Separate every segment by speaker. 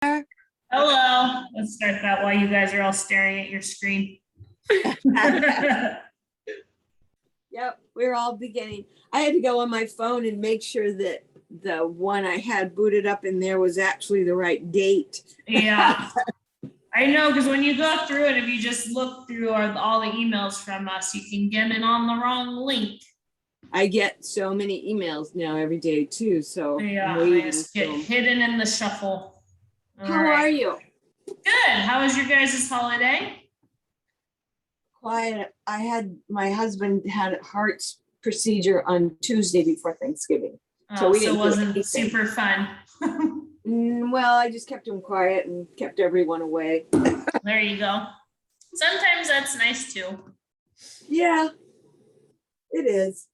Speaker 1: Hello. Let's start that while you guys are all staring at your screen.
Speaker 2: Yep, we're all beginning. I had to go on my phone and make sure that the one I had booted up in there was actually the right date.
Speaker 1: Yeah. I know, because when you go through it, if you just look through all the emails from us, you can get it on the wrong link.
Speaker 2: I get so many emails now every day too, so
Speaker 1: Yeah, they just get hidden in the shuffle.
Speaker 2: How are you?
Speaker 1: Good. How was your guys' holiday?
Speaker 2: Quiet. My husband had a heart procedure on Tuesday before Thanksgiving.
Speaker 1: So it wasn't super fun.
Speaker 2: Well, I just kept him quiet and kept everyone away.
Speaker 1: There you go. Sometimes that's nice too.
Speaker 2: Yeah, it is.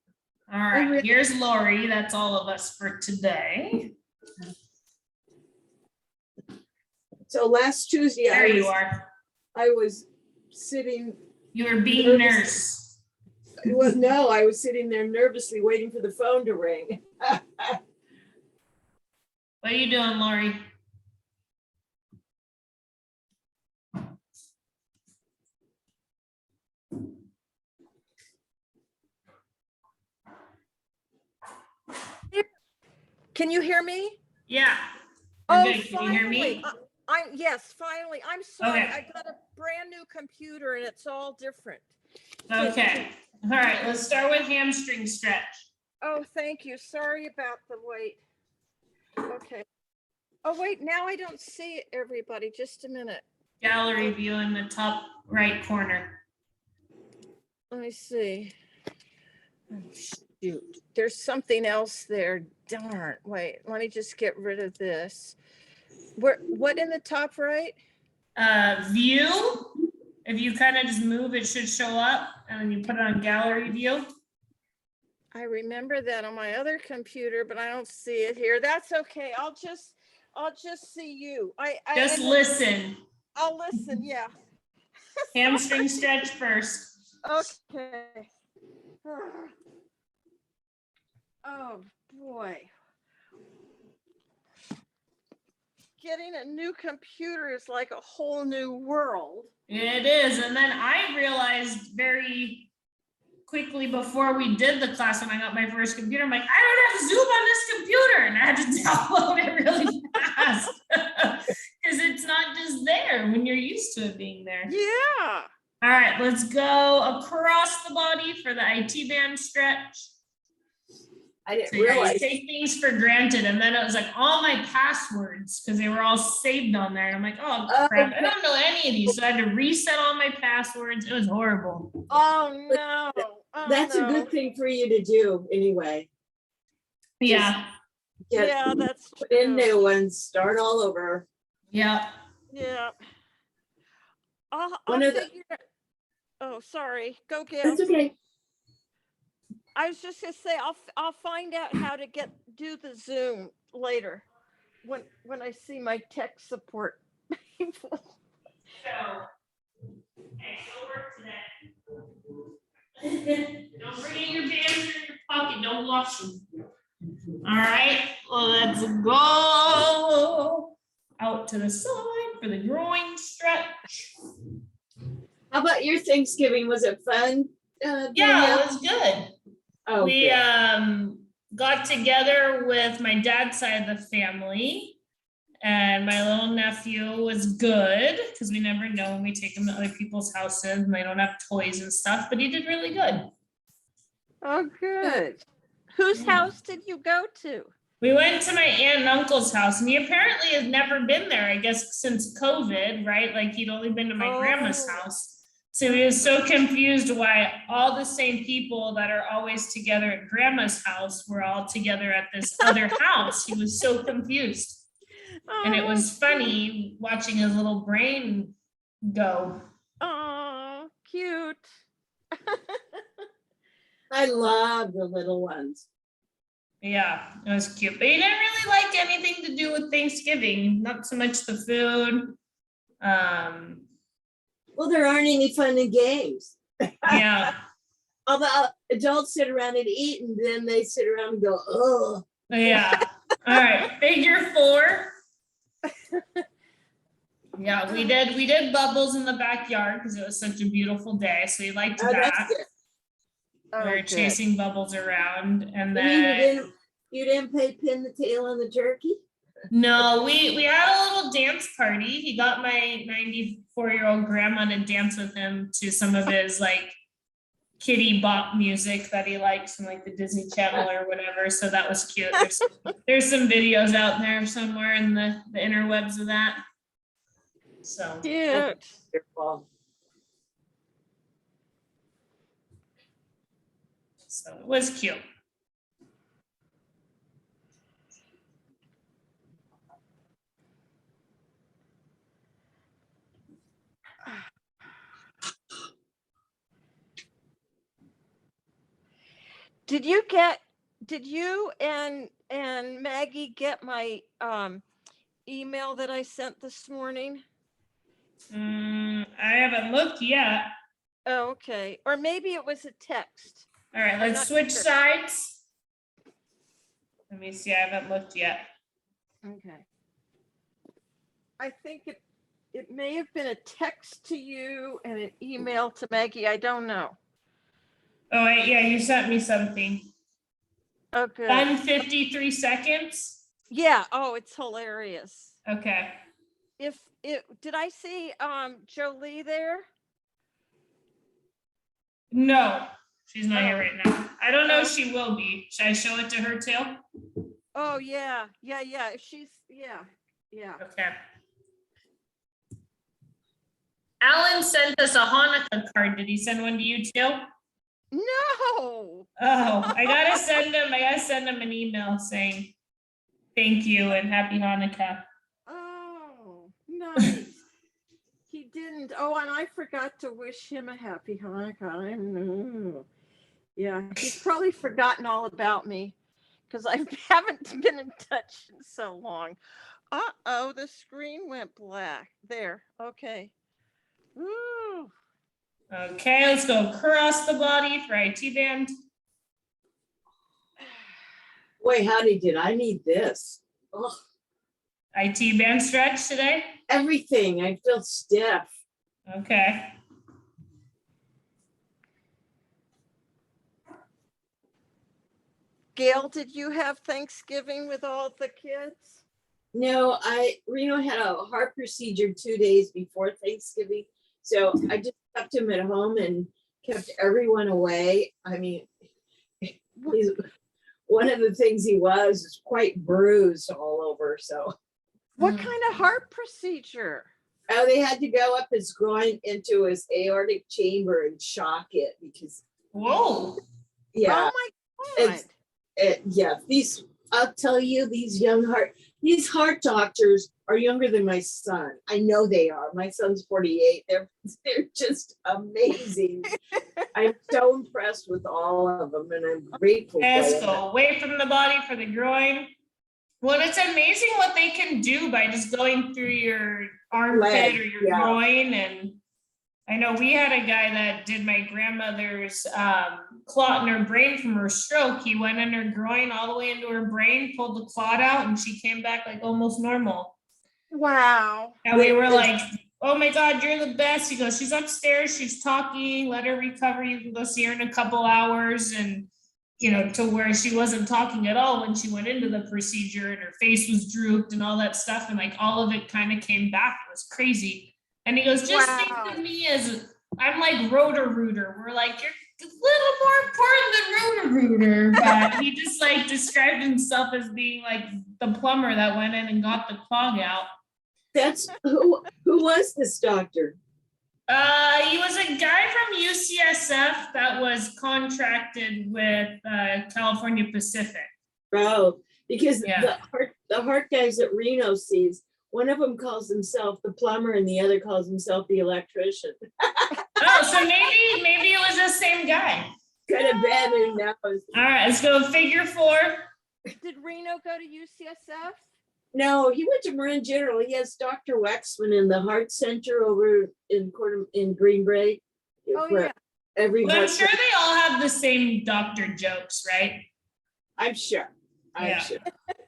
Speaker 1: All right, here's Lori. That's all of us for today.
Speaker 2: So last Tuesday, I was sitting.
Speaker 1: You were being nurse.
Speaker 2: Well, no, I was sitting there nervously waiting for the phone to ring.
Speaker 1: What are you doing, Lori?
Speaker 3: Can you hear me?
Speaker 1: Yeah.
Speaker 3: Oh,
Speaker 1: good. Can you hear me?
Speaker 3: Yes, finally. I'm sorry.
Speaker 1: Okay.
Speaker 3: I got a brand new computer and it's all different.
Speaker 1: Okay. All right. Let's start with hamstring stretch.
Speaker 3: Oh, thank you. Sorry about the wait. Okay. Oh, wait. Now I don't see everybody. Just a minute.
Speaker 1: Gallery view in the top right corner.
Speaker 3: Let me see. Oh, shoot. There's something else there. Darn. Wait, let me just get rid of this. What in the top right?
Speaker 1: View. If you kind of just move, it should show up, and then you put it on gallery view.
Speaker 3: I remember that on my other computer, but I don't see it here. That's okay. I'll just see you.
Speaker 1: Just listen.
Speaker 3: I'll listen. Yeah.
Speaker 1: Hamstring stretch first.
Speaker 3: Okay. Oh boy. Getting a new computer is like a whole new world.
Speaker 1: It is. And then I realized very quickly before we did the class, when I got my first computer, I'm like, I don't have Zoom on this computer. And I had to download it really fast because it's not just there when you're used to it being there.
Speaker 3: Yeah.
Speaker 1: All right, let's go across the body for the IT band stretch.
Speaker 2: I didn't realize.
Speaker 1: Take things for granted, and then it was like all my passwords because they were all saved on there. And I'm like, oh crap, I don't know any of these, so I had to reset all my passwords. It was horrible.
Speaker 3: Oh no.
Speaker 2: That's a good thing for you to do anyway.
Speaker 1: Yeah.
Speaker 3: Yeah, that's true.
Speaker 2: Put in new ones, start all over.
Speaker 1: Yeah.
Speaker 3: Yeah. Oh, sorry. Go, Gail.
Speaker 2: That's okay.
Speaker 3: I was just gonna say I'll find out how to do the Zoom later when I see my tech support people.
Speaker 1: So, okay, go work today. Don't bring in your bands in your pocket. Don't wash them. All right. Well, let's go out to the side for the groin stretch.
Speaker 2: How about your Thanksgiving? Was it fun?
Speaker 1: Yeah, it was good.
Speaker 2: Oh,
Speaker 1: we got together with my dad's side of the family, and my little nephew was good because we never know when we take him to other people's houses and they don't have toys and stuff, but he did really good.
Speaker 3: Oh, good. Whose house did you go to?
Speaker 1: We went to my aunt and uncle's house, and he apparently has never been there, I guess, since COVID, right? Like he'd only been to my grandma's house. So he was so confused why all the same people that are always together at grandma's house were all together at this other house. He was so confused. And it was funny watching his little brain go.
Speaker 3: Oh, cute.
Speaker 2: I love the little ones.
Speaker 1: Yeah, it was cute. But he didn't really like anything to do with Thanksgiving. Not so much the food.
Speaker 2: Well, there aren't any fun and games.
Speaker 1: Yeah.
Speaker 2: Although adults sit around and eat, and then they sit around and go, oh.
Speaker 1: Yeah. All right. Figure 4. Yeah, we did bubbles in the backyard because it was such a beautiful day. So we liked
Speaker 2: Oh, that's
Speaker 1: that.
Speaker 2: good.
Speaker 1: We
Speaker 3: Oh,
Speaker 1: were
Speaker 3: good.
Speaker 1: chasing bubbles around, and
Speaker 2: You mean
Speaker 1: then
Speaker 2: you didn't pay pin the tail on the turkey?
Speaker 1: no, we had a little dance party. He got my 94-year-old grandma to dance with him to some of his like kitty bop music that he likes from like the Disney Channel or whatever. So that was cute. There's some videos out there somewhere in the interwebs of that. So
Speaker 3: Cute.
Speaker 2: Wonderful.
Speaker 1: so it was cute.
Speaker 3: Did you and Maggie get my email that I sent this morning?
Speaker 1: I haven't looked yet.
Speaker 3: Oh, okay. Or maybe it was a text.
Speaker 1: All right,
Speaker 3: I'm
Speaker 1: let's
Speaker 3: not
Speaker 1: switch
Speaker 3: sure.
Speaker 1: sides. Let me see. I haven't looked yet.
Speaker 3: Okay. I think it may have been a text to you and an email to Maggie. I don't know.
Speaker 1: Oh, wait, yeah, you sent me something.
Speaker 3: Oh, good.
Speaker 1: Done 53 seconds.
Speaker 3: Yeah. Oh, it's hilarious.
Speaker 1: Okay.
Speaker 3: Did I see Jolie there?
Speaker 1: No, she's not here
Speaker 3: Oh.
Speaker 1: right now. I don't know
Speaker 3: Oh.
Speaker 1: if she will be. Should I show it to her too?
Speaker 3: Oh, yeah. If she's, yeah.
Speaker 1: Okay. Alan sent us a Hanukkah card. Did he send one to you too?
Speaker 3: No.
Speaker 1: Oh, I gotta send him an email saying thank you and happy Hanukkah.
Speaker 3: Oh, nice. He didn't. Oh, and I forgot to wish him a happy Hanukkah. I know. Yeah, he's probably forgotten all about me because I haven't been in touch in so long. Uh-oh, the screen went black. There. Okay. Woo.
Speaker 1: Okay, let's go across the body for IT band.
Speaker 2: Boy, howdy, did I need this? Oh,
Speaker 1: IT band stretch today.
Speaker 2: everything. I feel stiff.
Speaker 1: Okay.
Speaker 3: Gail, did you have Thanksgiving with all the kids?
Speaker 2: No, Reno had a heart procedure 2 days before Thanksgiving. So I just kept him at home and kept everyone away. I mean, one of the things he was is quite bruised all over. So
Speaker 3: What kind of heart procedure?
Speaker 2: they had to go up his groin into his aortic chamber and shock it because,
Speaker 1: Whoa.
Speaker 2: yeah,
Speaker 3: Oh my God.
Speaker 2: I'll tell you, these heart doctors are younger than my son. I know they are. My son's 48. They're just amazing. I'm so impressed with all of them, and I'm grateful for
Speaker 1: Let's
Speaker 2: them.
Speaker 1: go away from the body for the groin. Well, it's amazing what they can do by just going through your armpit or your groin. And I know we had a guy that did my grandmother's clot in her brain from her stroke. He went in her groin all the way into her brain, pulled the clot out, and she came back like almost normal.
Speaker 3: Wow.
Speaker 1: And we were like, oh my God, you're the best. He goes, she's upstairs, she's talking, let her recover. You can go see her in a couple hours. And, you know, to where she wasn't talking at all when she went into the procedure and her face was drooped and all that stuff. And like all of it kind of came back. It was crazy. And he goes, just think of me as, I'm like Roto-Rooter. We're like, you're a little more important than Roto-Rooter. But he just like described himself as being like the plumber that went in and got the clog out.
Speaker 2: That's who was this doctor?
Speaker 1: He was a guy from UCSF that was contracted with California Pacific.
Speaker 2: Oh, because
Speaker 1: Yeah.
Speaker 2: the heart guys that Reno sees, one of them calls himself the plumber and the other calls himself the electrician.
Speaker 1: Oh, so maybe it was the same guy.
Speaker 2: Could have been, who knows?
Speaker 1: All right, let's go figure four.
Speaker 3: Did Reno go to UCSF?
Speaker 2: No, he went to Marin General. He has Dr. Wexman in the Heart Center over in Green Bay.
Speaker 3: Oh, yeah.
Speaker 1: Well, I'm sure they all have the same doctor jokes, right?
Speaker 2: I'm sure.
Speaker 1: Yeah.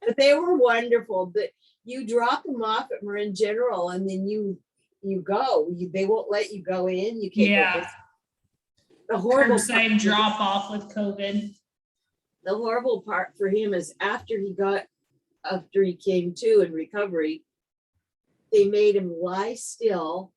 Speaker 2: But they were wonderful. you drop them off at Marin General and then you go. They won't let you go in. You can't go.
Speaker 1: Yeah.
Speaker 2: The horrible
Speaker 1: Curbside
Speaker 2: part,
Speaker 1: drop off with COVID.
Speaker 2: the horrible part for him is after he came to in recovery, they made him lie still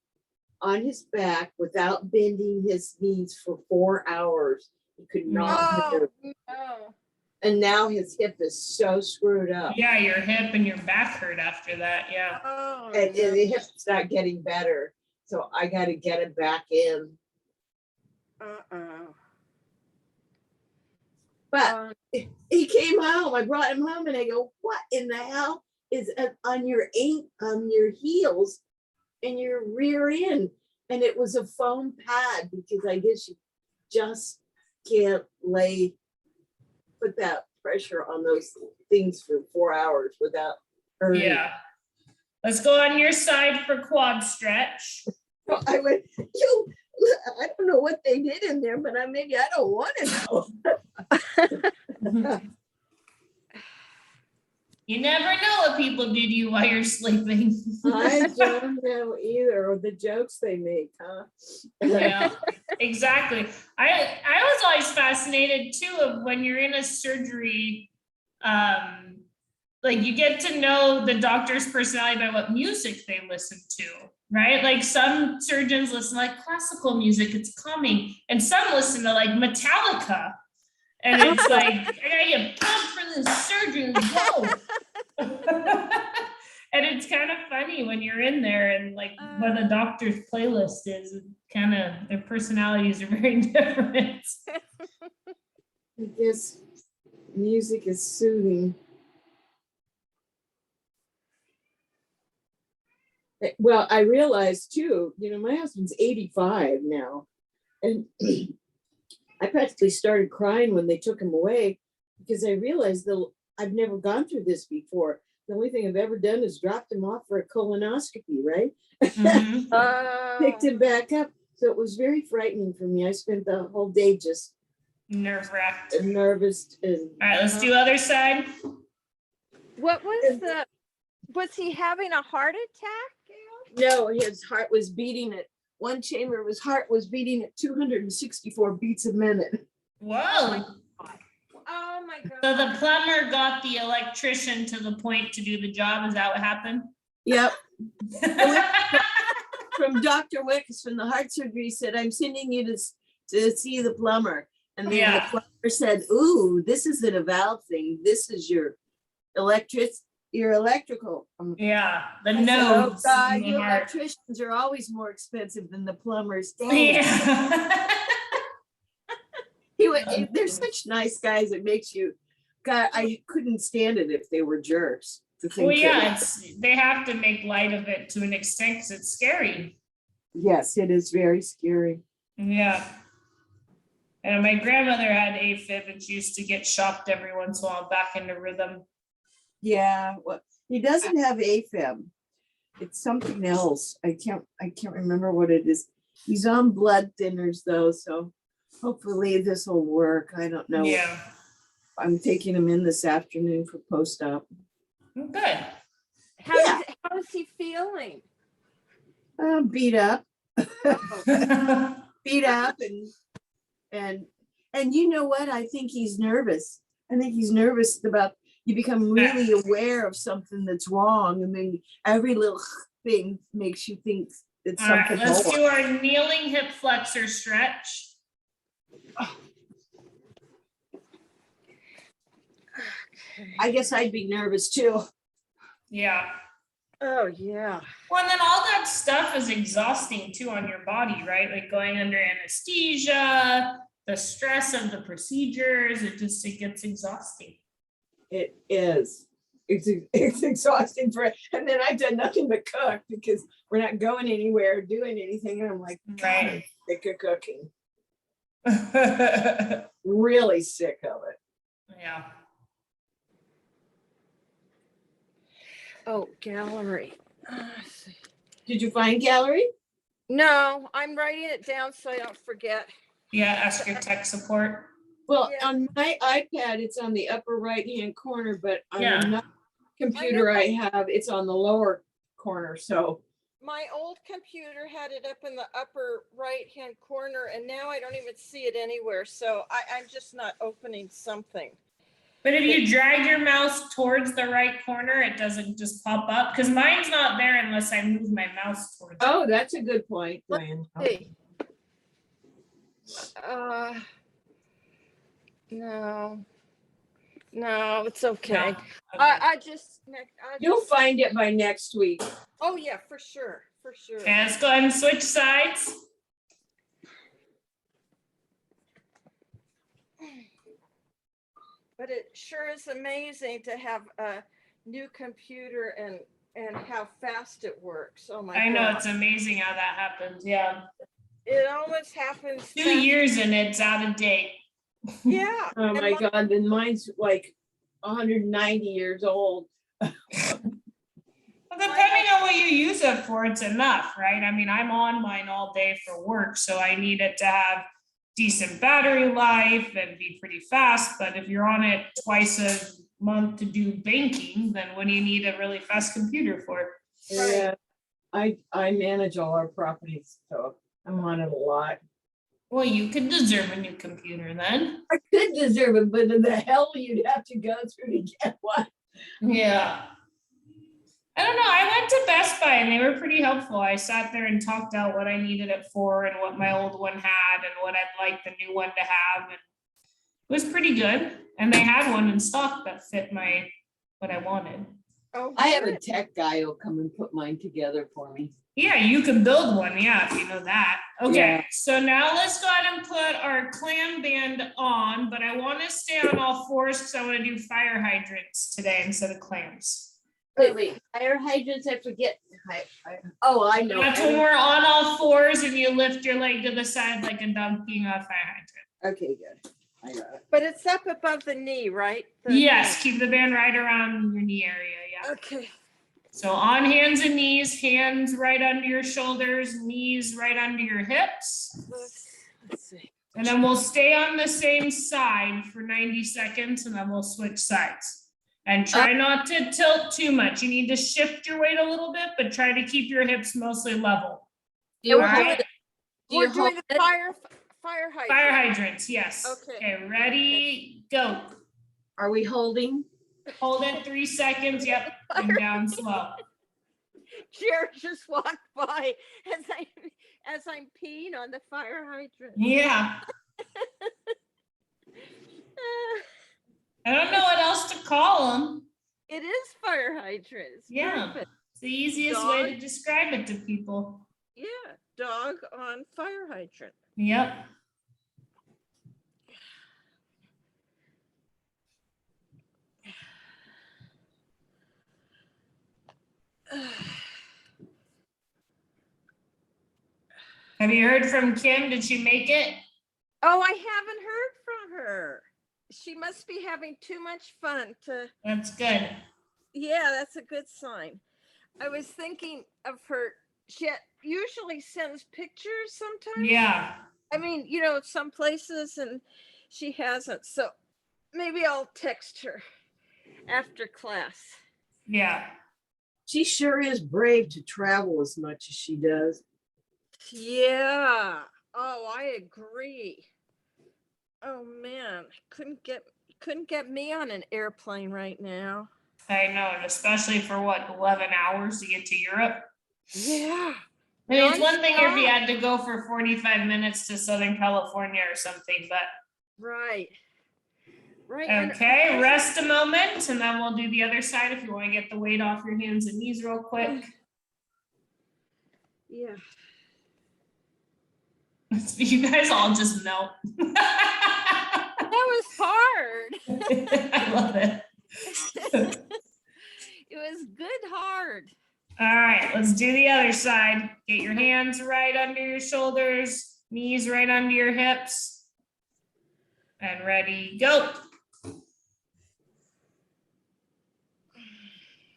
Speaker 2: on his back without bending his knees for 4 hours. He could not move.
Speaker 3: No.
Speaker 2: And now his hip is so screwed up.
Speaker 1: Yeah, your hip and your back hurt after that. Yeah.
Speaker 3: Oh,
Speaker 2: And
Speaker 3: no.
Speaker 2: the hip's not getting better. So I got to get him back in. But he came home. I brought him home and I go, what in the hell is on your heels and your rear end? And it was a foam pad because I guess you just can't put that pressure on those things for 4 hours without hurting.
Speaker 1: Yeah. Let's go on your side for quad stretch.
Speaker 2: So I went, I don't know what they did in there, but maybe I don't want to know.
Speaker 1: You never know what people do to you while you're sleeping.
Speaker 2: I don't know either, or the jokes they make, huh?
Speaker 1: Yeah, exactly. I was always fascinated too of when you're in a surgery, like you get to know the doctor's personality by what music they listen to, right? Like some surgeons listen to like classical music, it's calming, and some listen to like Metallica. And it's like, I gotta get pumped for this surgery, go. And it's kind of funny when you're in there and like what a doctor's playlist is, kind of their personalities are very different.
Speaker 2: I guess music is soothing. Well, I realized too, my husband's 85 now, and I practically started crying when they took him away because I realized I've never gone through this before. The only thing I've ever done is dropped him off for a colonoscopy, right?
Speaker 1: Mm-hmm.
Speaker 2: Picked him back up. So it was very frightening for me. I spent the whole day just
Speaker 1: Nerve-wracked.
Speaker 2: nervous.
Speaker 1: All right, let's do other side.
Speaker 3: What was he having a heart attack, Gail?
Speaker 2: No, his heart was beating at one chamber of his heart was beating at 264 beats a minute.
Speaker 1: Whoa.
Speaker 3: Oh my God.
Speaker 1: So the plumber got the electrician to the point to do the job. Is that what happened?
Speaker 2: Yep. From Dr. Wicks from the heart surgery said, I'm sending you to see the plumber. And then the plumber said, ooh, this isn't a valve thing. This is your electrical.
Speaker 1: Yeah, the
Speaker 2: I said,
Speaker 1: nose.
Speaker 2: oh God,
Speaker 1: the
Speaker 2: you
Speaker 1: heart.
Speaker 2: electricians are always more expensive than the plumbers.
Speaker 1: Yeah.
Speaker 2: They're such nice guys. It makes you, God, I couldn't stand it if they were jerks.
Speaker 1: Well, yeah, they have to make light of it to an extent because it's scary.
Speaker 2: Yes, it is very scary.
Speaker 1: Yeah. And my grandmother had AFib and she used to get shocked every once in a while back into rhythm.
Speaker 2: Yeah, well, he doesn't have AFib. It's something else. I can't remember what it is. He's on blood thinners though, so hopefully this will work. I don't know.
Speaker 1: Yeah.
Speaker 2: I'm taking him in this afternoon for post-op.
Speaker 1: Good.
Speaker 3: How is he feeling?
Speaker 2: Beat up. Beat up and you know what? I think he's nervous. I think he's nervous about you become really aware of something that's wrong, and then every little thing makes you think it's
Speaker 1: All right,
Speaker 2: something
Speaker 1: let's
Speaker 2: more.
Speaker 1: do our kneeling hip flexor stretch.
Speaker 2: I guess I'd be nervous too.
Speaker 1: Yeah.
Speaker 3: Oh yeah.
Speaker 1: Well, and then all that stuff is exhausting too on your body, right? Like going under anesthesia, the stress of the procedures, it gets exhausting.
Speaker 2: It is. It's exhausting and then I've done nothing but cook because we're not going anywhere or doing anything. And I'm like, God, I'm sick of cooking. Really sick of it.
Speaker 1: Yeah.
Speaker 3: Oh, gallery.
Speaker 2: Did you find gallery?
Speaker 3: No, I'm writing it down so I don't forget.
Speaker 1: Yeah, ask your tech support.
Speaker 2: Well,
Speaker 3: Yeah.
Speaker 2: on my iPad, it's on the upper right-hand corner, but on
Speaker 1: Yeah.
Speaker 2: another computer I have, it's on the lower corner, so.
Speaker 3: My old computer had it up in the upper right-hand corner, and now I don't even see it anywhere. So I'm just not opening something.
Speaker 1: But if you drag your mouse towards the right corner, it doesn't just pop up, because mine's not there unless I move my mouse towards it.
Speaker 2: Oh, that's a good point, Diane.
Speaker 3: Hey. No, it's okay.
Speaker 1: No.
Speaker 3: I just.
Speaker 2: You'll find it by next week.
Speaker 3: Oh yeah, for sure.
Speaker 1: Okay, let's go ahead and switch sides.
Speaker 3: But it sure is amazing to have a new computer and how fast it works. Oh my God.
Speaker 1: I know, it's amazing how that happens. Yeah.
Speaker 3: It almost happens.
Speaker 1: 2 years and it's out of date.
Speaker 3: Yeah.
Speaker 2: Oh my God, then mine's like 190 years old.
Speaker 1: Well, depending on what you use it for, it's enough, right? I mean, I'm on mine all day for work, so I need it to have decent battery life and be pretty fast. But if you're on it twice a month to do banking, then what do you need a really fast computer for?
Speaker 2: Yeah, I manage all our properties, so I'm on it a lot.
Speaker 1: Well, you could deserve a new computer then.
Speaker 2: I could deserve it, but the hell you'd have to go through to get one.
Speaker 1: Yeah. I don't know. I went to Best Buy and they were pretty helpful. I sat there and talked out what I needed it for and what my old one had and what I'd like the new one to have. And it was pretty good. And they had one in stock that fit what I wanted.
Speaker 3: Oh,
Speaker 2: I have a
Speaker 3: good.
Speaker 2: tech guy who'll come and put mine together for me.
Speaker 1: Yeah, you can build one. Yeah, if you know that. Okay,
Speaker 2: Yeah.
Speaker 1: so now let's go ahead and put our clam band on, but I want to stay on all fours because I want to do fire hydrants today instead of clams.
Speaker 2: Wait, fire hydrants, I forget. Oh, I know.
Speaker 1: That's when we're on all fours and you lift your leg to the side like a dog peeing on a fire hydrant.
Speaker 2: Okay, good. I got it.
Speaker 3: But it's up above the knee, right?
Speaker 1: Yes, keep the band right around your knee area, yeah.
Speaker 3: Okay.
Speaker 1: So on hands and knees, hands right under your shoulders, knees right under your hips.
Speaker 3: Let's see.
Speaker 1: And then we'll stay on the same side for 90 seconds and then we'll switch sides. And try not to tilt too much. You need to shift your weight a little bit, but try to keep your hips mostly level.
Speaker 2: Do you
Speaker 1: All
Speaker 2: hold
Speaker 1: right?
Speaker 2: it? Do
Speaker 3: We're
Speaker 2: you
Speaker 3: doing
Speaker 2: hold
Speaker 3: the
Speaker 2: it?
Speaker 3: fire hydrant.
Speaker 1: Fire hydrants, yes.
Speaker 3: Okay.
Speaker 1: Ready, go.
Speaker 2: Are we holding?
Speaker 1: Hold it 3 seconds, yep, and down slow.
Speaker 3: Jared just walked by as I'm peeing on the fire hydrant.
Speaker 1: Yeah, I don't know what else to call them.
Speaker 3: It is fire hydrant. It's
Speaker 1: Yeah.
Speaker 3: perfect.
Speaker 1: It's the easiest way to describe it to people.
Speaker 3: Yeah, dog on fire hydrant.
Speaker 1: Yep. Have you heard from Kim? Did she make it?
Speaker 3: Oh, I haven't heard from her. She must be having too much fun to.
Speaker 1: That's good.
Speaker 3: Yeah, that's a good sign. I was thinking of her. She usually sends pictures sometimes.
Speaker 1: Yeah.
Speaker 3: I mean, some places, and she hasn't. So maybe I'll text her after class.
Speaker 1: Yeah.
Speaker 2: She sure is brave to travel as much as she does.
Speaker 3: Yeah. Oh, I agree. Oh man, couldn't get me on an airplane right now.
Speaker 1: I know, and especially for 11 hours to get to Europe.
Speaker 3: Yeah.
Speaker 1: I mean, it's one thing if you had to go for 45 minutes to Southern California or something, but.
Speaker 3: Right.
Speaker 1: Okay, rest a moment and then we'll do the other side if you want to get the weight off your hands and knees real quick.
Speaker 3: Yeah.
Speaker 1: You guys all just melt.
Speaker 3: That was hard.
Speaker 1: I love it.
Speaker 3: It was good hard.
Speaker 1: All right, let's do the other side. Get your hands right under your shoulders, knees right under your hips. And ready, go.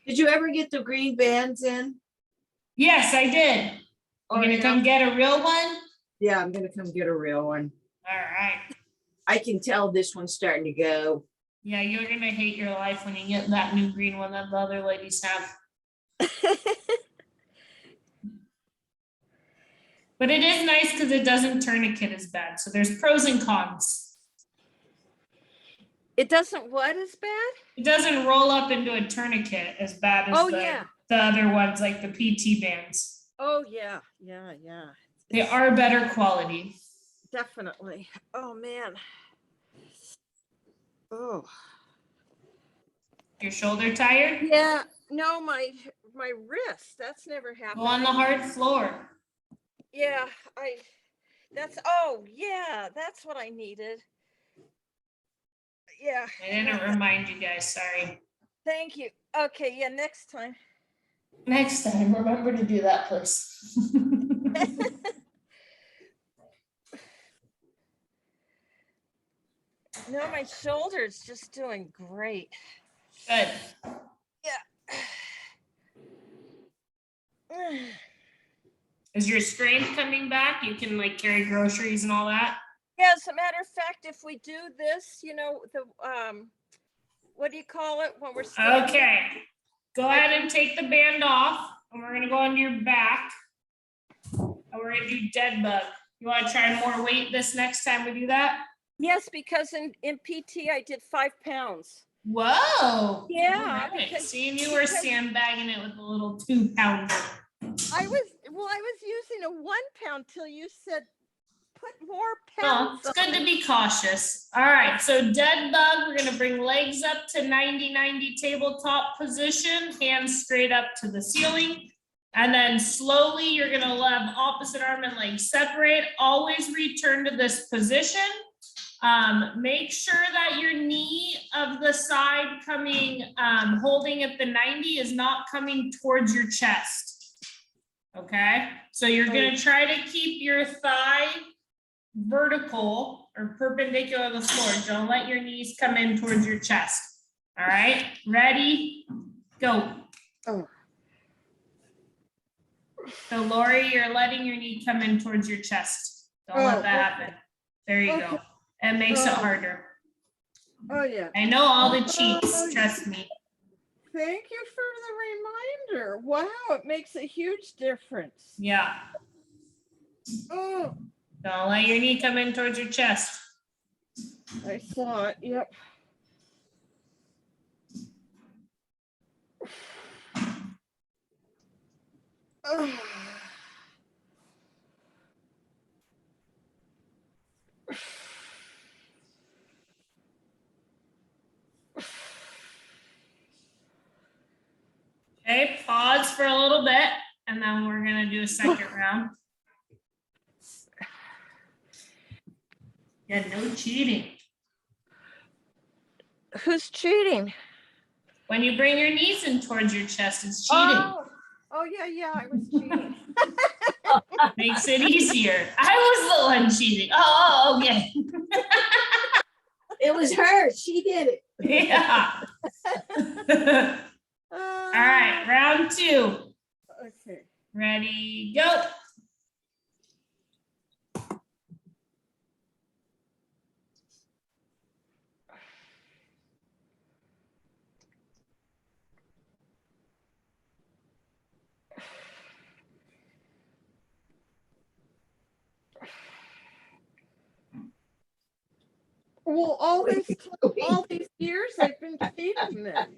Speaker 2: Did you ever get the green bands in?
Speaker 1: Yes, I did. You're gonna come get a real one?
Speaker 2: Yeah, I'm gonna come get a real one.
Speaker 1: All right.
Speaker 2: I can tell this one's starting to go.
Speaker 1: Yeah, you're gonna hate your life when you get that new green one that the other ladies have. But it is nice because it doesn't tourniquet as bad. So there's pros and cons.
Speaker 3: It doesn't what is bad?
Speaker 1: It doesn't roll up into a tourniquet as bad as the other ones, like the PT bands.
Speaker 3: Oh yeah.
Speaker 1: They are better quality.
Speaker 3: Definitely. Oh man. Oh.
Speaker 1: Your shoulder tired?
Speaker 3: Yeah. No, my wrist. That's never happened.
Speaker 1: Go on the hard floor.
Speaker 3: Yeah, that's what I needed. Yeah.
Speaker 1: I didn't remind you guys, sorry.
Speaker 3: Thank you. Okay, yeah, next time.
Speaker 1: Next time, remember to do that, please.
Speaker 3: No, my shoulder's just doing great.
Speaker 1: Good.
Speaker 3: Yeah.
Speaker 1: Is your strength coming back? You can like carry groceries and all that?
Speaker 3: Yeah, as a matter of fact, if we do this, you know, the what do you call it when we're standing?
Speaker 1: Okay. Go ahead and take the band off, and we're gonna go onto your back. And we're gonna do dead bug. You want to try more weight this next time we do that?
Speaker 3: Yes, because in PT I did 5 pounds.
Speaker 1: Whoa.
Speaker 3: Yeah.
Speaker 1: Right. Seeing you were sandbagging it with a little 2-pounder.
Speaker 3: I was using a 1 pound till you said put more pounds.
Speaker 1: Well, it's good to be cautious. All right, so dead bug, we're gonna bring legs up to 90-90 tabletop position, hands straight up to the ceiling. And then slowly you're gonna have opposite arm and leg separate. Always return to this position. Make sure that your knee of the side coming, holding at the 90 is not coming towards your chest. Okay, so you're gonna try to keep your thigh vertical or perpendicular to the floor. Don't let your knees come in towards your chest. All right, ready, go.
Speaker 3: Oh.
Speaker 1: So Lori, you're letting your knee come in towards your chest. Don't let that happen. There you go. It makes it harder.
Speaker 3: Oh yeah.
Speaker 1: I know all the cheats, trust me.
Speaker 3: Thank you for the reminder. Wow, it makes a huge difference.
Speaker 1: Yeah.
Speaker 3: Oh,
Speaker 1: Don't let your knee come in towards your chest.
Speaker 3: I saw it. Yep. Oh.
Speaker 1: Okay, pause for a little bit, and then we're gonna do a second round. Yeah, no cheating.
Speaker 3: Who's cheating?
Speaker 1: When you bring your knees in towards your chest, it's cheating.
Speaker 3: Oh yeah, I was cheating.
Speaker 1: Makes it easier. I was the one cheating. Oh, okay.
Speaker 2: It was her. She did it.
Speaker 1: Yeah. All right, round 2.
Speaker 3: Okay.
Speaker 1: Ready, go.
Speaker 3: Well, all these years I've been cheating then.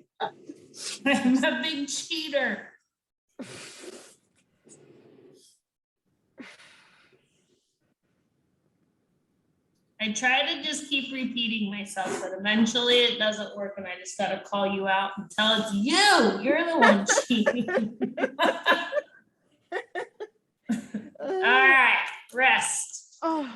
Speaker 1: I'm a big cheater. I try to just keep repeating myself, but eventually it doesn't work, and I just got to call you out and tell it's you. You're the one cheating. All right, rest.
Speaker 3: Oh.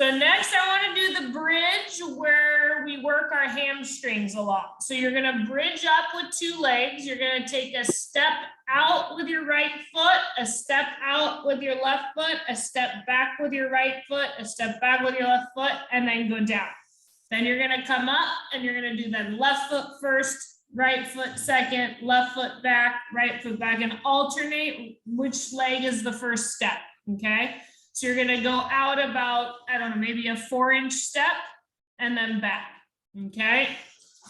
Speaker 1: So next I want to do the bridge where we work our hamstrings a lot. So you're going to bridge up with 2 legs. You're going to take a step out with your right foot, a step out with your left foot, a step back with your right foot, a step back with your left foot, and then go down. Then you're going to come up and you're going to do then left foot first, right foot second, left foot back, right foot back, and alternate which leg is the first step, okay? So you're gonna go out about, I don't know, maybe a 4-inch step and then back, okay?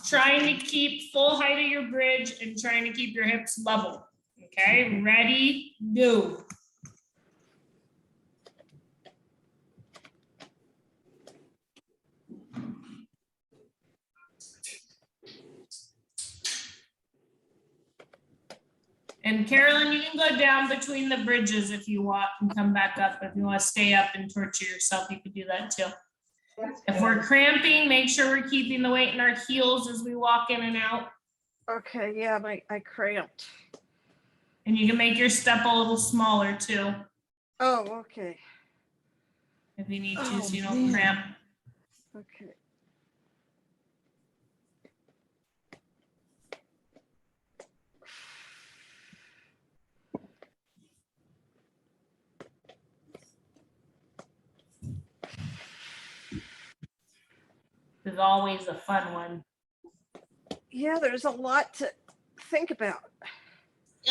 Speaker 1: trying to keep full height of your bridge and trying to keep your hips level. Okay, ready, go. And Carolyn, you can go down between the bridges if you want and come back up. If you want to stay up and torture yourself, you can do that too. If we're cramping, make sure we're keeping the weight in our heels as we walk in and out.
Speaker 3: Okay, yeah, I cramped.
Speaker 1: And you can make your step a little smaller too,
Speaker 3: Oh, okay.
Speaker 1: if you need to,
Speaker 3: Oh,
Speaker 1: so you don't
Speaker 3: man.
Speaker 1: cramp.
Speaker 3: Okay.
Speaker 1: There's always a fun one.
Speaker 3: Yeah, there's a lot to think about.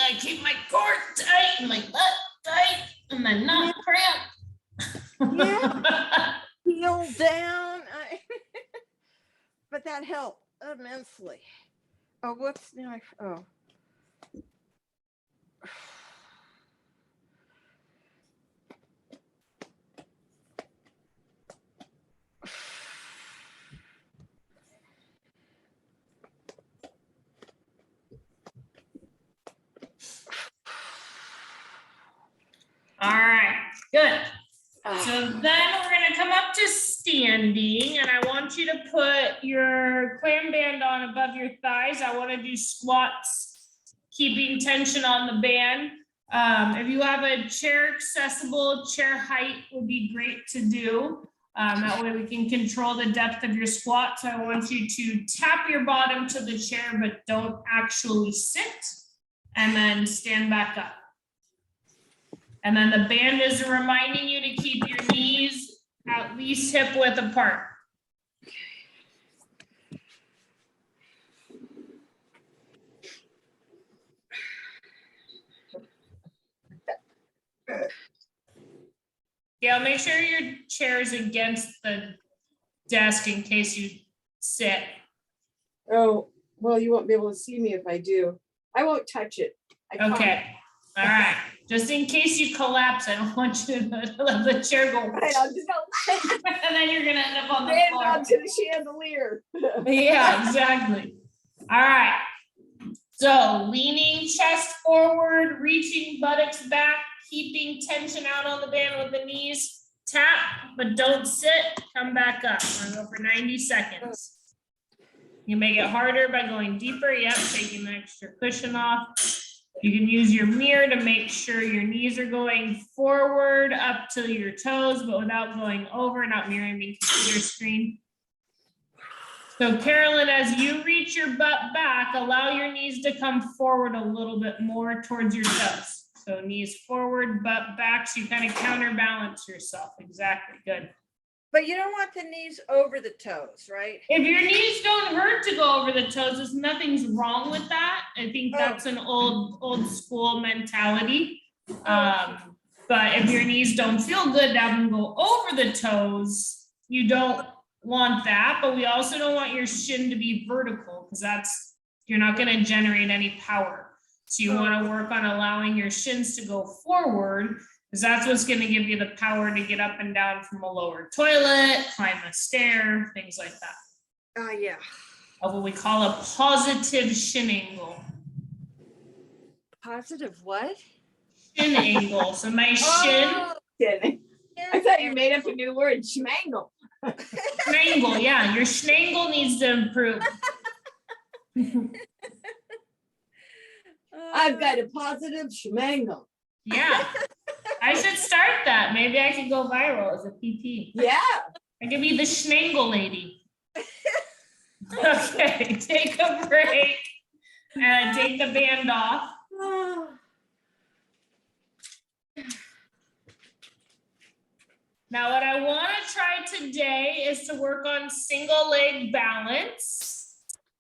Speaker 1: I keep my core tight and my butt tight and then not cramp.
Speaker 3: Yeah. Heel down. But that helped immensely. Oh, whoops. Now oh.
Speaker 1: All right, good.
Speaker 3: Ah.
Speaker 1: So then we're gonna come up to standing and I want you to put your clam band on above your thighs. I want to do squats, keeping tension on the band. If you have a chair accessible, chair height would be great to do. That way we can control the depth of your squat. So I want you to tap your bottom to the chair, but don't actually sit, and then stand back up. And then the band is reminding you to keep your knees at least hip width apart. Yeah, make sure your chair is against the desk in case you sit.
Speaker 2: Oh, well, you won't be able to see me if I do. I won't touch it. I promise.
Speaker 1: Okay, all right. Just in case you collapse, I don't want you to let the chair go.
Speaker 2: Right, I'll just go
Speaker 1: And then you're gonna end up on the
Speaker 2: stand
Speaker 1: floor.
Speaker 2: onto the chandelier.
Speaker 1: Yeah, exactly. All right. So leaning chest forward, reaching buttocks back, keeping tension out on the band with the knees. Tap, but don't sit. Come back up. We're gonna go for 90 seconds. You make it harder by going deeper. Yep, taking the extra cushion off. You can use your mirror to make sure your knees are going forward up to your toes, but without going over, not mirroring the computer screen. So Carolyn, as you reach your butt back, allow your knees to come forward a little bit more towards your toes. So knees forward, butt back, so you kind of counterbalance yourself. Exactly, good.
Speaker 3: But you don't want the knees over the toes, right?
Speaker 1: If your knees don't hurt to go over the toes, there's nothing's wrong with that. I think that's an old school mentality. But if your knees don't feel good to have them go over the toes, you don't want that. But we also don't want your shin to be vertical, because you're not going to generate any power. So you want to work on allowing your shins to go forward, because that's what's going to give you the power to get up and down from a lower toilet, climb a stair, things like that.
Speaker 3: Yeah.
Speaker 1: Of what we call a positive shin angle.
Speaker 3: Positive what?
Speaker 1: Shin angle. So my shin.
Speaker 3: Oh,
Speaker 2: I thought you made up a new word, schmangle.
Speaker 1: Schnangle, yeah, your schnangle needs to improve.
Speaker 2: I've got a positive schmangle.
Speaker 1: Yeah, I should start that. Maybe I could go viral as a PT.
Speaker 2: Yeah.
Speaker 1: I could be the schnangle lady. Okay, take a break and take the band off. Now, what I want to try today is to work on single leg balance.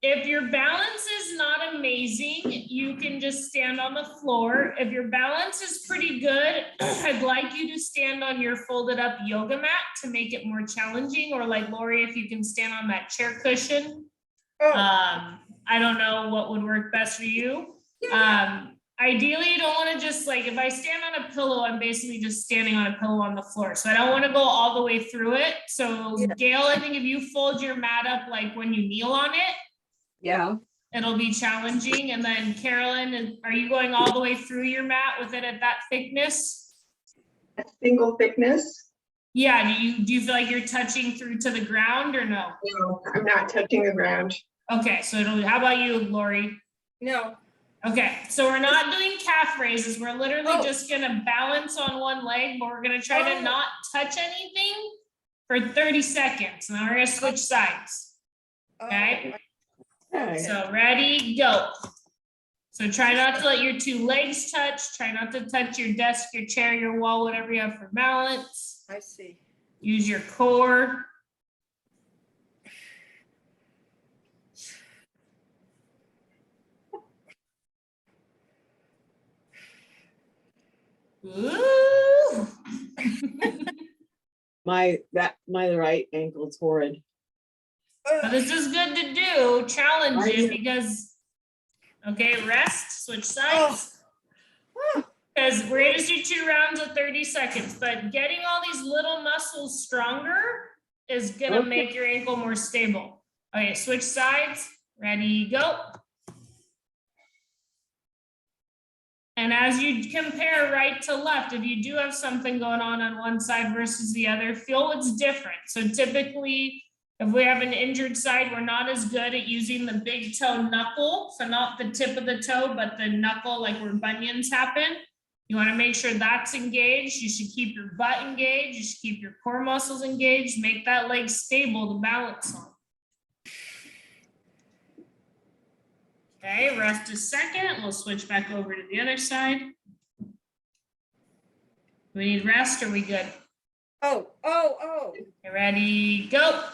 Speaker 1: If your balance is not amazing, you can just stand on the floor. If your balance is pretty good, I'd like you to stand on your folded up yoga mat to make it more challenging, or like Lori, if you can stand on that chair cushion.
Speaker 3: Oh,
Speaker 1: I don't know what would work best for you. Ideally, you don't want to just like, if I stand on a pillow, I'm basically just standing on a pillow on the floor. So I don't want to go all the way through it. So
Speaker 3: Yeah.
Speaker 1: Gail, I think if you fold your mat up, like when you kneel on it,
Speaker 2: Yeah.
Speaker 1: it'll be challenging. And then Carolyn, are you going all the way through your mat with it at that thickness?
Speaker 4: A single thickness?
Speaker 1: Yeah, do you feel like you're touching through to the ground or no?
Speaker 4: No, I'm not touching the ground.
Speaker 1: Okay, so how about you, Lori?
Speaker 3: no.
Speaker 1: Okay, so we're not doing calf raises. We're literally
Speaker 3: Oh.
Speaker 1: just gonna balance on one leg, but we're gonna try to
Speaker 3: Oh.
Speaker 1: not touch anything for 30 seconds. And then we're gonna switch sides. Okay.
Speaker 3: Oh,
Speaker 1: So ready, go. So try not to let your two legs touch. Try not to touch your desk, your chair, your wall, whatever you have for balance.
Speaker 3: I see.
Speaker 1: Use your core. Ooh.
Speaker 2: My right ankle's horrid.
Speaker 1: Now, this is good to do, challenge
Speaker 2: I
Speaker 1: you
Speaker 2: know.
Speaker 1: because, okay, rest, switch sides.
Speaker 3: Oh.
Speaker 1: Because we're gonna do 2 rounds of 30 seconds, but getting all these little muscles stronger is gonna
Speaker 2: Okay.
Speaker 1: make your ankle more stable. Okay, switch sides, ready, go. And as you compare right to left, if you do have something going on one side versus the other, feel what's different. So typically, if we have an injured side, we're not as good at using the big toe knuckle. So not the tip of the toe, but the knuckle, like where bunions happen. You want to make sure that's engaged. You should keep your butt engaged. You should keep your core muscles engaged. Make that leg stable to balance on. Okay, rest a second. We'll switch back over to the other side. Do we need rest or are we good?
Speaker 3: Oh.
Speaker 1: Okay, ready, go.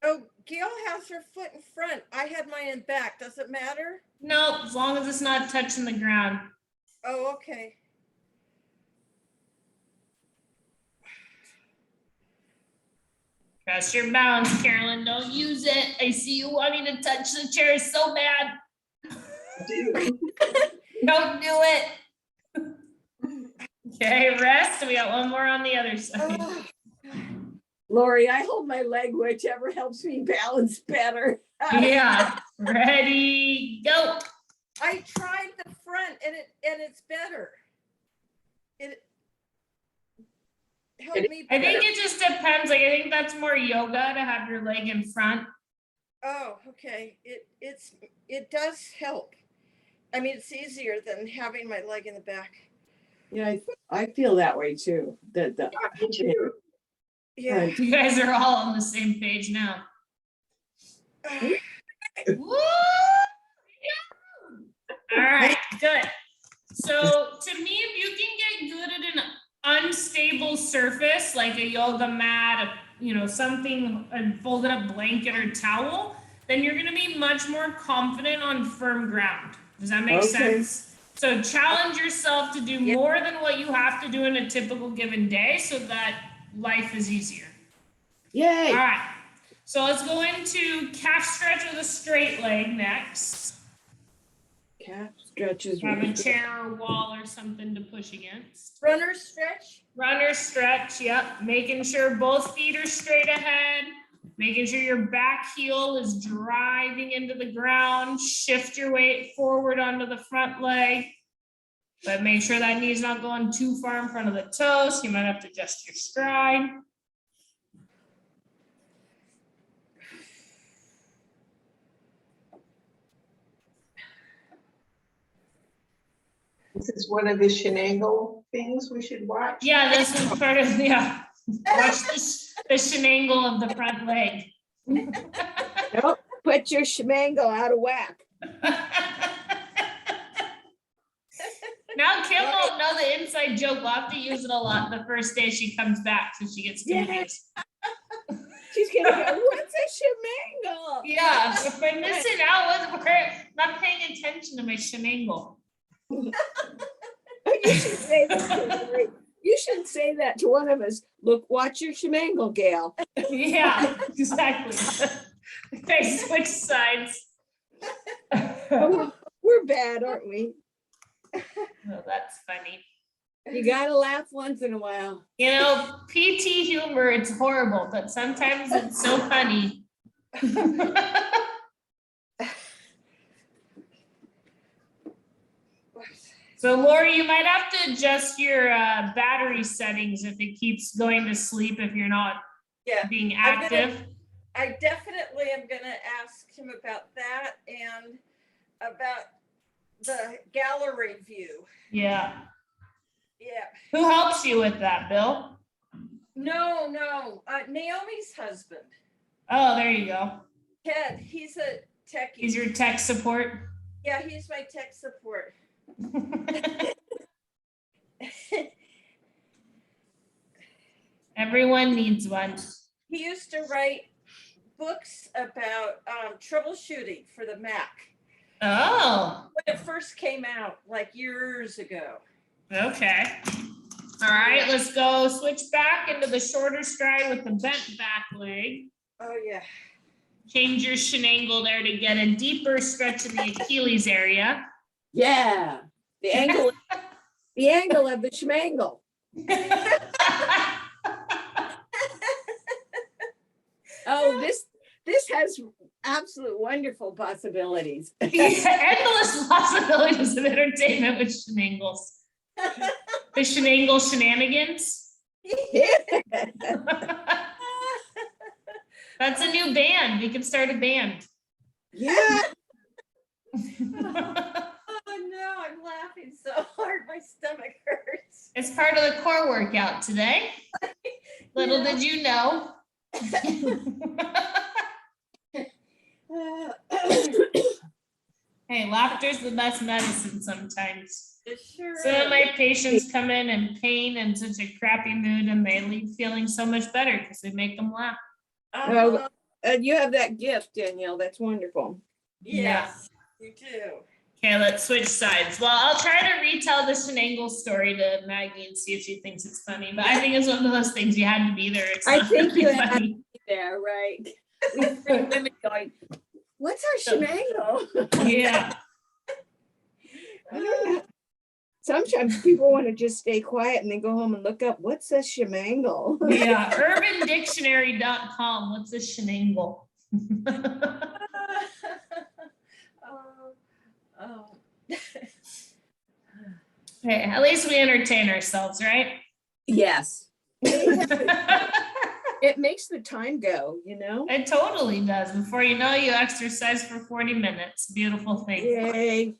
Speaker 3: Oh, Gail has her foot in front. I had mine in back. Does it matter?
Speaker 1: No, as long as it's not touching the ground.
Speaker 3: Oh, okay.
Speaker 1: Trust your balance, Carolyn. Don't use it. I see you wanting to touch the chair so bad.
Speaker 4: Do.
Speaker 1: Don't do it. Okay, rest. We got one more on the other side.
Speaker 3: Oh.
Speaker 2: Lori, I hold my leg, whichever helps me balance better.
Speaker 1: Yeah, ready, go.
Speaker 3: I tried the front and it's better. It helped me
Speaker 1: I
Speaker 3: better.
Speaker 1: think it just depends. Like, I think that's more yoga to have your leg in front.
Speaker 3: Oh, okay. It does help. I mean, it's easier than having my leg in the back.
Speaker 2: Yeah, I feel that way too.
Speaker 4: Me too.
Speaker 3: Yeah.
Speaker 2: Right.
Speaker 1: You guys are all on the same page now. Woo! All right, good. So to me, if you can get good at an unstable surface like a yoga mat, something, a folded up blanket or towel, then you're going to be much more confident on firm ground. Does that make sense? So challenge yourself to do more than what you have to do in a typical given day so that life is easier.
Speaker 2: Yay.
Speaker 1: All right. So let's go into calf stretch with a straight leg next.
Speaker 2: Calf stretches.
Speaker 1: Have a chair or wall or something to push against.
Speaker 3: Runner stretch.
Speaker 1: Runner stretch, yep. Making sure both feet are straight ahead. Making sure your back heel is driving into the ground. Shift your weight forward onto the front leg. But make sure that knee's not going too far in front of the toes. You might have to adjust your stride.
Speaker 4: This is one of the shenagle things we should watch.
Speaker 1: Yeah, this is part of, watch the shenangle of the front leg.
Speaker 2: Nope, put your shemangle out of whack.
Speaker 1: Now Kim won't know the inside joke. We'll have to use it a lot the first day she comes back, so she gets confused.
Speaker 2: She's gonna go, what's a shemangle?
Speaker 1: Yeah, if we're missing out, we're not paying attention to my shenangle.
Speaker 2: You should say this, Lori. You should say that to one of us. Look, watch your shemangle, Gail.
Speaker 1: Yeah, exactly. Okay, switch sides.
Speaker 2: We're bad, aren't we?
Speaker 1: Oh, that's funny.
Speaker 2: You gotta laugh once in a while.
Speaker 1: You know, PT humor, it's horrible, but sometimes it's so funny. So Lori, you might have to adjust your battery settings if it keeps going to sleep if you're not
Speaker 3: Yeah,
Speaker 1: being active.
Speaker 3: I definitely am gonna ask him about that and about the gallery view.
Speaker 1: Yeah.
Speaker 3: Yeah.
Speaker 1: Who helps you with that, Bill?
Speaker 3: No, Naomi's husband,
Speaker 1: Oh, there you go.
Speaker 3: Ted, he's a techie.
Speaker 1: He's your tech support.
Speaker 3: Yeah, he's my tech support.
Speaker 1: Everyone needs one.
Speaker 3: He used to write books about troubleshooting for the Mac
Speaker 1: Oh,
Speaker 3: when it first came out, like years ago.
Speaker 1: okay. All right, let's go switch back into the shorter stride with the bent back leg.
Speaker 3: Oh yeah.
Speaker 1: Change your shenangle there to get a deeper stretch in the Achilles area.
Speaker 2: Yeah, the angle of the shemangle. Oh, this has absolute wonderful possibilities.
Speaker 1: Endless possibilities of entertainment with shenangles. The shenangle shenanigans. That's a new band. We can start a band.
Speaker 2: Yeah.
Speaker 3: Oh no, I'm laughing so hard, my stomach hurts.
Speaker 1: It's part of the core workout today. Little did you know. Hey, laughter's the best medicine sometimes.
Speaker 3: It sure
Speaker 1: Some of
Speaker 3: is.
Speaker 1: my patients come in pain and such a crappy mood, and they leave feeling so much better because we make them laugh.
Speaker 3: Uh-huh.
Speaker 2: You have that gift, Danielle. That's wonderful.
Speaker 3: Yes, you do.
Speaker 1: Okay, let's switch sides. Well, I'll try to retell the shenangle story to Maggie and see if she thinks it's funny. But I think it's one of those things you had to be there. It's
Speaker 2: I
Speaker 1: not
Speaker 2: think you
Speaker 1: really
Speaker 2: had
Speaker 1: funny.
Speaker 2: There, right? We three women going, what's our shemangle?
Speaker 1: Yeah.
Speaker 2: I don't know. Sometimes people want to just stay quiet and then go home and look up what's a shemangle.
Speaker 1: Yeah. UrbanDictionary.com. What's a shenangle?
Speaker 3: Oh.
Speaker 1: Hey, at least we entertain ourselves, right?
Speaker 2: Yes. It makes the time go,
Speaker 1: It totally does. Before you know, you exercise for 40 minutes. Beautiful thing.
Speaker 2: Yay.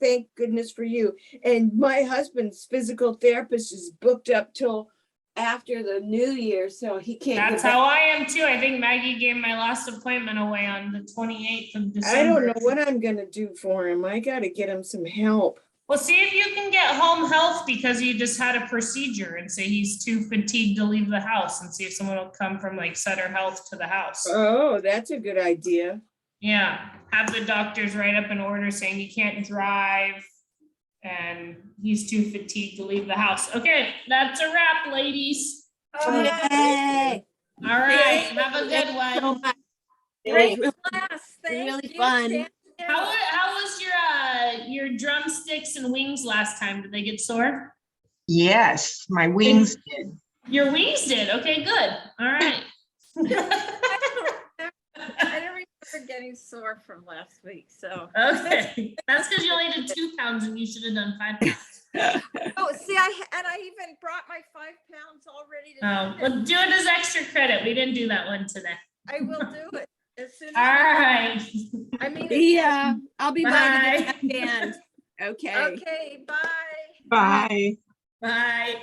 Speaker 2: Thank goodness for you. And my husband's physical therapist is booked up till after the new year, so he can't.
Speaker 1: That's how I am too. I think Maggie gave my last appointment away on the 28th of December.
Speaker 2: I don't know what I'm gonna do for him. I gotta get him some help.
Speaker 1: Well, see if you can get home health because you just had a procedure and say he's too fatigued to leave the house, and see if someone will come from like Sutter Health to the house.
Speaker 2: Oh, that's a good idea.
Speaker 1: Yeah, have the doctors write up an order saying he can't drive and he's too fatigued to leave the house. Okay, that's a wrap, ladies.
Speaker 2: Yay.
Speaker 1: All right, have a good one.
Speaker 3: Great class. Thank
Speaker 2: really
Speaker 3: you,
Speaker 2: fun.
Speaker 3: Danielle.
Speaker 1: How was your drumsticks and wings last time? Did they get sore?
Speaker 4: Yes, my wings did.
Speaker 1: Your wings did. Okay, good. All right.
Speaker 3: I don't remember getting sore from last week, so.
Speaker 1: Okay, that's because you only did 2 pounds and you should have done 5 pounds.
Speaker 3: Oh, see, I even brought my 5 pounds all ready to.
Speaker 1: Oh, well, do it as extra credit. We didn't do that one today.
Speaker 3: I will do it as soon as.
Speaker 1: All right.
Speaker 3: I mean.
Speaker 2: Yeah, I'll be by
Speaker 1: Bye.
Speaker 2: the end. Okay.
Speaker 3: Okay, bye.
Speaker 4: Bye.
Speaker 1: Bye.